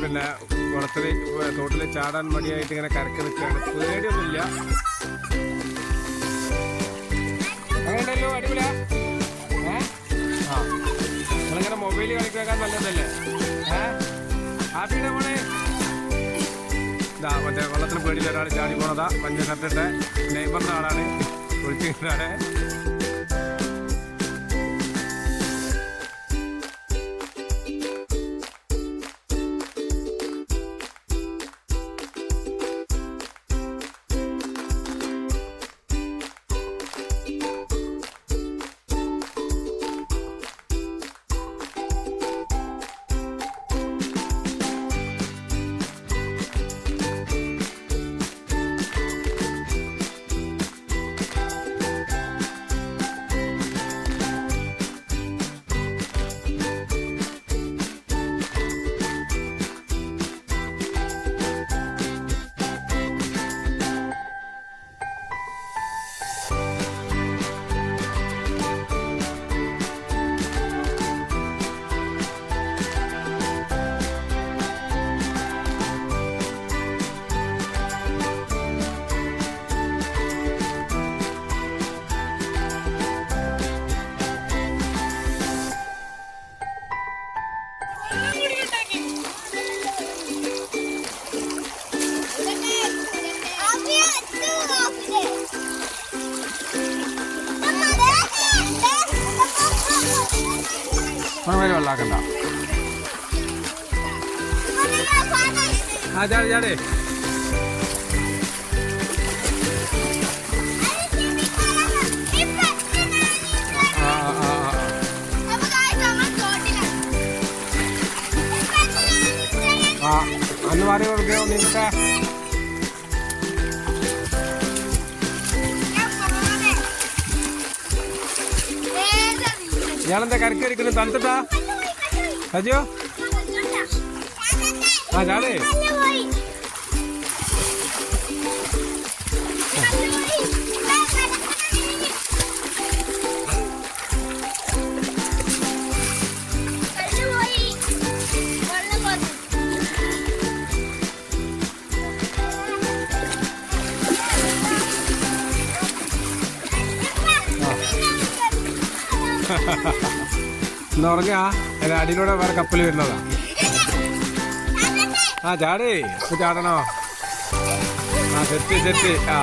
പിന്നെ കുളത്തില് തോട്ടില് ചാടാൻ മടിയായിട്ട് ഇങ്ങനെ കരക്ക് നിൽക്കുകയാണ്. പേടിയൊന്നുമില്ല. അങ്ങനെയുണ്ടല്ലോ, അടിപൊളിയാ. ആ, നിങ്ങളിങ്ങനെ മൊബൈൽ കളിക്കാൻ നല്ലതല്ലേ? ഹാപ്പിയുടെ മോനെ ഇതാ മറ്റേ വെള്ളത്തിന് പേടിയില്ല ഒരാൾ ചാടി പോണതാ. മഞ്ഞ ഷർട്ടിട്ട് നെയ്ബറിന്റെ ആളാണ്, ഒഴിച്ചിട്ടാണ്. വെള്ളാക്കണ്ട. ആ ചാടി ചാടി. ആ അന്ന് മാറി കൊടുക്കോ നിൽക്ക. ഇയാളെന്താ കരക്ക് കളിക്കുന്നു? തണുത്തിട്ടാ സജോ? ആ ചാടേ. എന്നാ പറഞ്ഞാ അതിന്റെ അടിയിലൂടെ വേറെ കപ്പൽ വരുന്നതാ. ആ ചാടേ, ചാടണോ? ആ സെറ്റ് സെറ്റ്. ആ